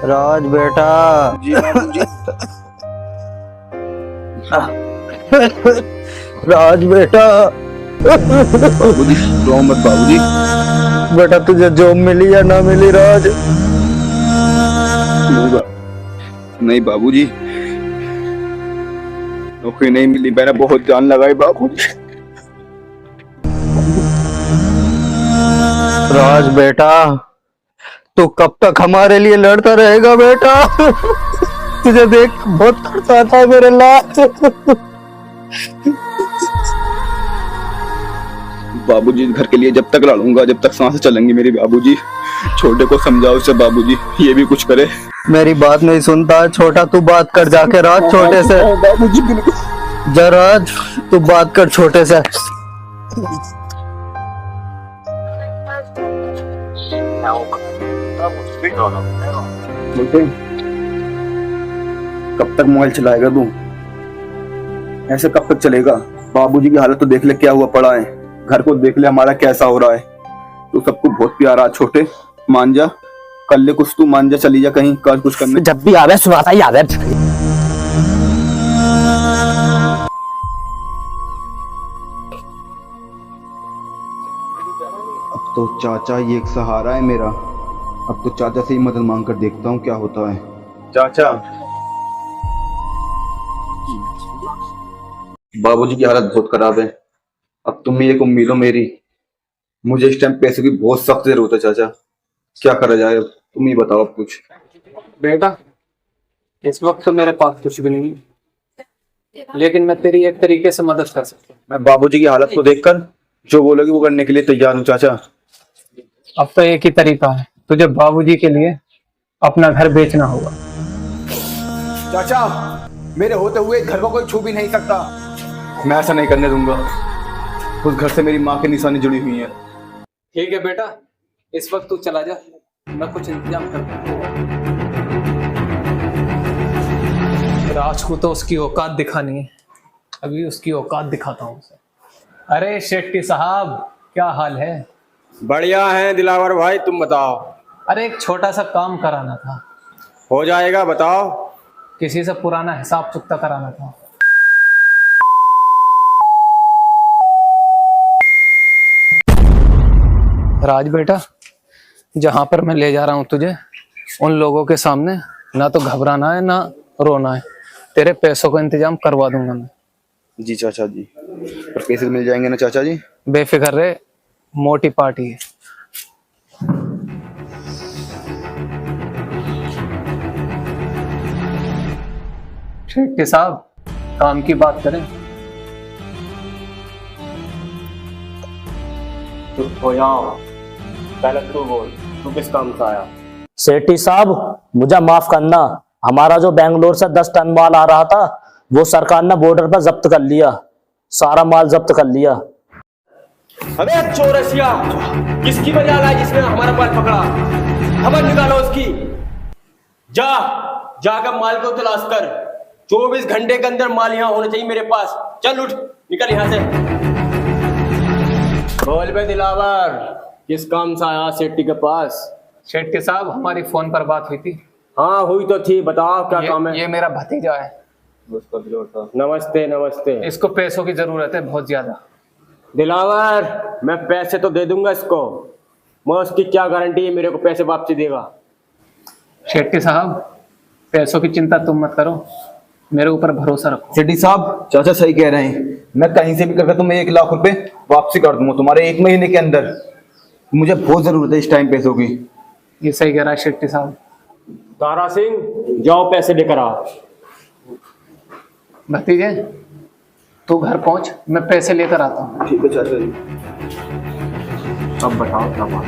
राज बेटा। जी बाबूजी। राज बेटा। बाबूजी रो मत बाबूजी। बेटा तुझे जॉब मिली या ना मिली राज? नहीं बाबूजी, नौकरी नहीं मिली। मैंने बहुत जान लगाई बाबूजी। राज बेटा, तू कब तक हमारे लिए लड़ता रहेगा बेटा? तुझे देख बहुत तरस आता है मेरे लाल। बाबूजी घर के लिए जब तक लड़ूंगा जब तक सांसें चलेंगी मेरी बाबूजी। छोटे को समझाओ उसे बाबूजी, ये भी कुछ करे। मेरी बात नहीं सुनता छोटा, तू बात कर जाके राज छोटे से। बाबूजी बिल्कुल। जा राज, तू बात कर छोटे से। बोलते कब तक मोबाइल चलाएगा तू? ऐसे कब तक चलेगा? बाबूजी की हालत तो देख ले क्या हुआ पड़ा है। घर को देख ले हमारा कैसा हो रहा है। तू सबको बहुत प्यारा छोटे, मान जा। कर ले कुछ, तू मान जा, चली जा कहीं कर कुछ करने। जब भी आवे सुनाता ही आवे। अब तो चाचा ये एक सहारा है मेरा। अब तो चाचा से ही मदद मांग कर देखता हूँ क्या होता है। चाचा, बाबूजी की हालत बहुत खराब है। अब तुम ही एक उम्मीद हो मेरी। मुझे इस टाइम पैसे की बहुत सख्त जरूरत है चाचा। क्या करा जाए अब तुम ही बताओ अब कुछ। बेटा इस वक्त तो मेरे पास कुछ भी नहीं है, लेकिन मैं तेरी एक तरीके से मदद कर सकता हूँ। मैं बाबूजी की हालत को देखकर जो बोलोगी वो करने के लिए तैयार हूँ चाचा। अब तो एक ही तरीका है, तुझे बाबूजी के लिए अपना घर बेचना होगा। चाचा, मेरे होते हुए घर को कोई छू भी नहीं सकता। मैं ऐसा नहीं करने दूंगा। उस घर से मेरी माँ की निशानी जुड़ी हुई है। ठीक है बेटा, इस वक्त तू चला जा, मैं कुछ इंतजाम करता हूँ। राज को तो उसकी औकात दिखानी है, अभी उसकी औकात दिखाता हूँ उसे। अरे शेट्टी साहब, क्या हाल है? बढ़िया है दिलावर भाई, तुम बताओ। अरे एक छोटा सा काम कराना था। हो जाएगा, बताओ। किसी से पुराना हिसाब चुकता कराना था। राज बेटा, जहां पर मैं ले जा रहा हूं तुझे, उन लोगों के सामने ना तो घबराना है ना रोना है। तेरे पैसों का इंतजाम करवा दूंगा मैं। जी चाचा जी, पर पैसे मिल जाएंगे ना चाचा जी? बेफिक्र रहे, मोटी पार्टी है। शेट्टी साहब, काम की बात करें चुप हो जाओ, पहले तू बोल, तू किस काम से आया? सेठी साहब, मुझे माफ करना। हमारा जो बेंगलोर से 10 टन माल आ रहा था वो सरकार ने बॉर्डर पर जब्त कर लिया। सारा माल जब्त कर लिया। अबे चौरसिया, किसकी वजह है जिसने हमारा माल पकड़ा? खबर निकालो उसकी। जा जाकर माल को तलाश कर। 24 घंटे के अंदर माल यहाँ होना चाहिए मेरे पास। चल उठ, निकल यहाँ से। बोल बे दिलावर, किस काम से आया सेट्टी के पास? शेट्टी साहब, हमारी फोन पर बात हुई थी। हाँ हुई तो थी, बताओ क्या काम है? ये मेरा भतीजा है। नमस्ते नमस्ते। इसको पैसों की जरूरत है बहुत ज्यादा। दिलावर, मैं पैसे तो दे दूंगा इसको, मैं उसकी क्या गारंटी है मेरे को पैसे वापसी देगा? शेट्टी साहब, पैसों की चिंता तुम मत करो, मेरे ऊपर भरोसा रखो। सेठी साहब, चाचा सही कह रहे हैं। मैं कहीं से भी करके तुम्हें 1 लाख रुपए वापसी कर दूंगा तुम्हारे 1 महीने के अंदर। मुझे बहुत जरूरत है इस टाइम पैसों की। ये सही कह रहा है शेट्टी साहब। तारा सिंह, जाओ पैसे लेकर आ। भतीजे, तू घर पहुंच, मैं पैसे लेकर आता हूँ। ठीक है चाचा जी। अब बताओ क्या बात?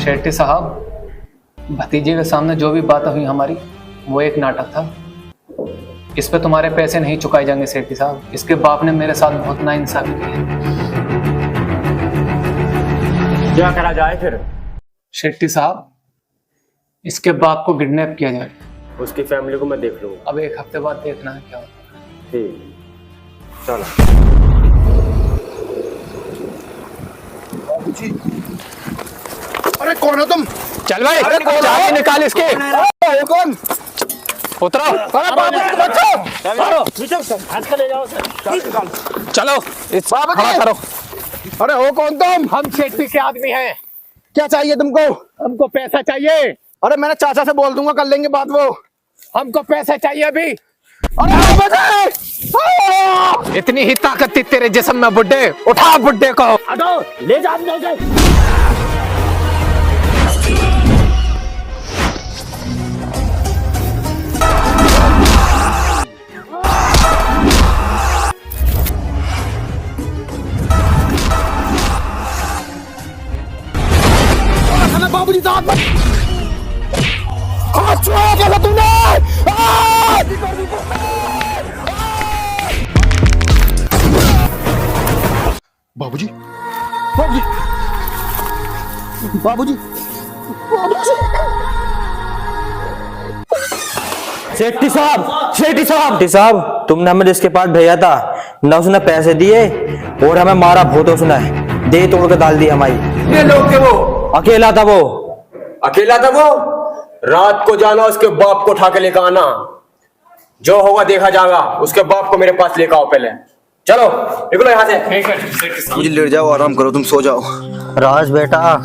शेट्टी साहब, भतीजे के सामने जो भी बात हुई हमारी, वो एक नाटक था। इस पे तुम्हारे पैसे नहीं चुकाए जाएंगे शेट्टी साहब। इसके बाप ने मेरे साथ बहुत नाइंसाफी की है। क्या करा जाए फिर? शेट्टी साहब, इसके बाप को किडनैप किया जाए। उसकी फैमिली को मैं देख लूंगा। अब 1 हफ्ते बाद देखना है क्या होता है। ठीक, चलो। बाबूजी। अरे कौन हो तुम? चल भाई, अरे कौन चाबी हो? निकाल इसके। अरे कौन? उतरो। अरे बाबूजी बचाओ। चलो इस बाबूजी। खड़ा करो। अरे हो कौन तुम? हम सेठी के आदमी हैं। क्या चाहिए तुमको? हमको पैसा चाहिए। अरे मैंने चाचा से बोल दूंगा, कर लेंगे बात वो। हमको पैसा चाहिए अभी। अरे बाबूजी! इतनी ही ताकत थी तेरे जिस्म में बुड्ढे। उठा बुड्ढे को। हटो, ले जा अपने उसे। बाबूजी साथ में हाथ छुआ कैसा तूने? बाबूजी बाबूजी बाबूजी सेठी साहब तुमने हमें जिसके पास भेजा था न उसने पैसे दिए और हमें मारा भूत उसने दे तोड़ के डाल दी हमारी। कितने लोग थे वो? अकेला था वो। अकेला था वो? रात को जाना, उसके बाप को उठा के लेकर आना, जो होगा देखा जाएगा। उसके बाप को मेरे पास लेकर आओ पहले। चलो निकलो यहाँ से। मुझे लेट जाओ, आराम करो, तुम सो जाओ। राज बेटा,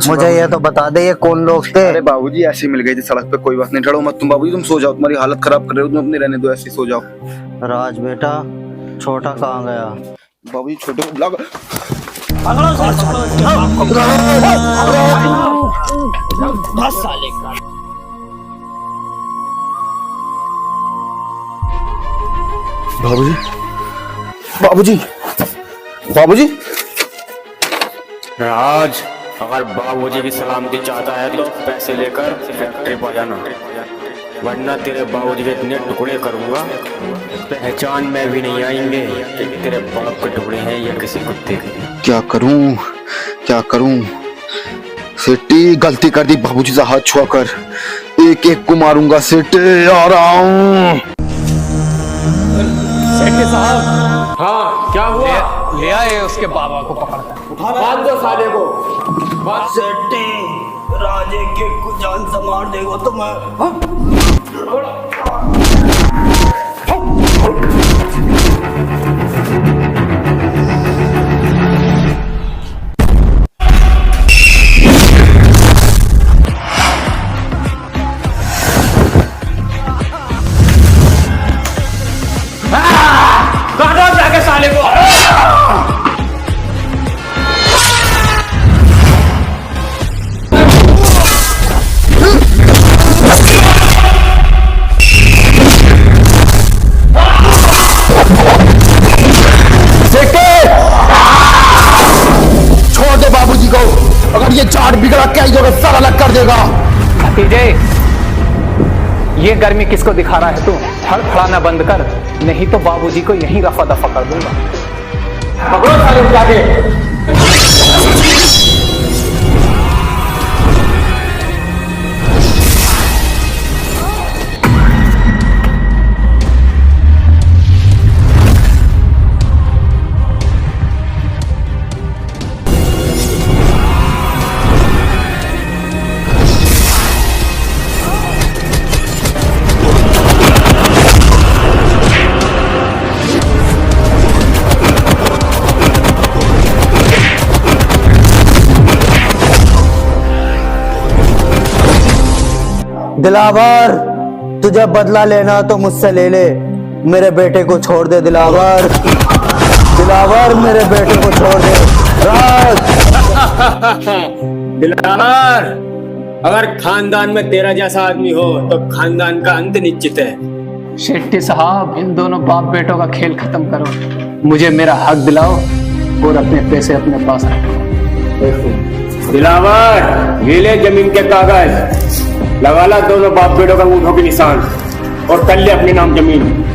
मुझे ये तो बता दे ये कौन लोग थे? अरे बाबूजी ऐसे ही मिल गई थी सड़क पे, कोई बात नहीं, डरो मत तुम। बाबूजी तुम सो जाओ, तुम्हारी हालत खराब कर रहे हो तुम, अपने रहने दो, ऐसे ही सो जाओ। राज बेटा, छोटा कहाँ गया? बाबूजी छोटे को बुला। बाबूजी बाबूजी बाबूजी राज, अगर बाबूजी की सलामती चाहता है तो पैसे लेकर फैक्ट्री पर जाना, वरना तेरे बाबूजी के इतने टुकड़े करूंगा पहचान में भी नहीं आएंगे कि तेरे बाप के टुकड़े हैं या किसी कुत्ते के। क्या करूं सेठी, गलती कर दी बाबूजी से हाथ छुआ कर, एक एक को मारूंगा सेठी, आ रहा हूं। सेठी साहब, हाँ क्या हुआ? ले आए उसके बाबा को पकड़कर। बांध दो साले को। राजे के को जान से मार देगा तुम्हें। जाके साले को। छोड़ दे बाबूजी को, अगर ये चाट बिगड़ा क्या ही होगा, सारा अलग कर देगा। भतीजे, ये गर्मी किसको दिखा रहा है तू? फड़फड़ाना बंद कर, नहीं तो बाबूजी को यहीं रफा दफा कर दूंगा। पकड़ो साले को जाके। दिलावर, तुझे बदला लेना तो मुझसे ले ले, मेरे बेटे को छोड़ दे दिलावर। दिलावर, मेरे बेटे को छोड़ दे। राज, दिलावर, अगर खानदान में तेरा जैसा आदमी हो तो खानदान का अंत निश्चित है। शेट्टी साहब, इन दोनों बाप बेटों का खेल खत्म करो, मुझे मेरा हक दिलाओ और अपने पैसे अपने पास रखो। दिलावर, ये ले जमीन के कागज, लगा ला दोनों बाप बेटों का अंगूठों के निशान और कर ले अपने नाम जमीन।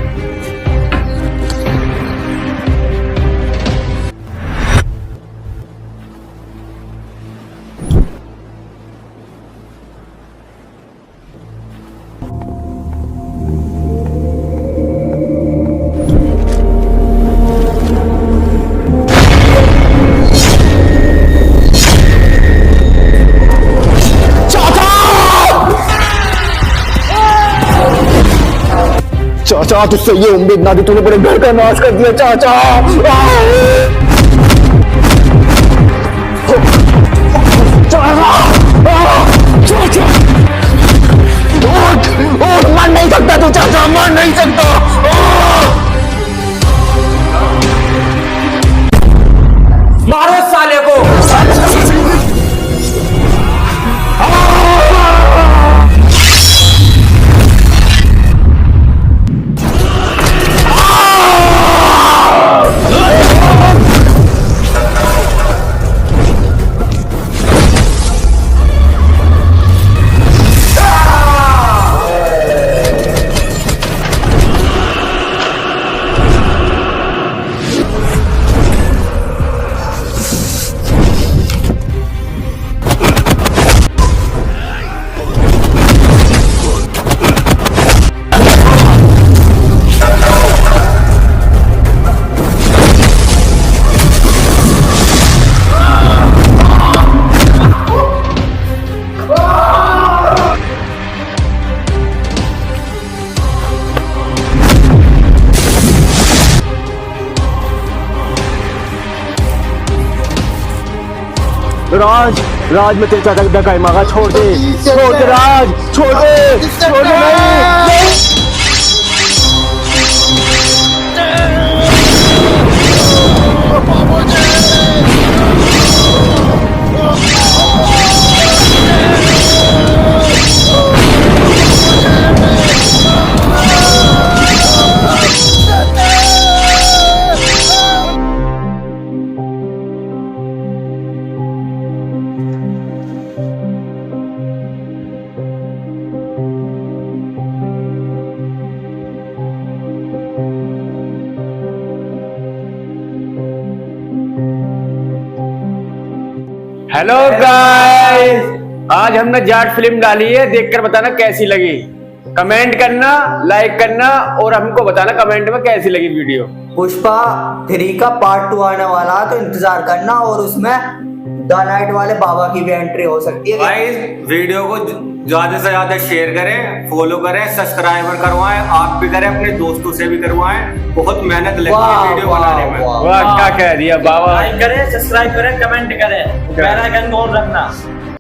चाचा तुझसे ये उम्मीद ना थी, तूने पूरे घर का नाश कर दिया चाचा। चाचा मर नहीं सकता तू चाचा, मर नहीं सकता। मारो साले को। राज राज मैं तेरे चाचा का धक्का मांगा, छोड़ दे राज, छोड़ दे नहीं। हेलो गाइस, आज हमने जाट फिल्म डाली है, देखकर बताना कैसी लगी। कमेंट करना, लाइक करना और हमको बताना कमेंट में कैसी लगी वीडियो। पुष्पा 3 का पार्ट 2 आने वाला है, तो इंतजार करना। और उसमें द नाइट वाले बाबा की भी एंट्री हो सकती है। गाइस वीडियो को ज्यादा से ज्यादा शेयर करें, फॉलो करें, सब्सक्राइबर करवाएं, आप भी करें, अपने दोस्तों से भी करवाएं। बहुत मेहनत लगती है वीडियो बनाने में। वाह क्या कह दिया बाबा। लाइक करें, सब्सक्राइब करें, कमेंट करें, बेल आइकन ऑन रखना।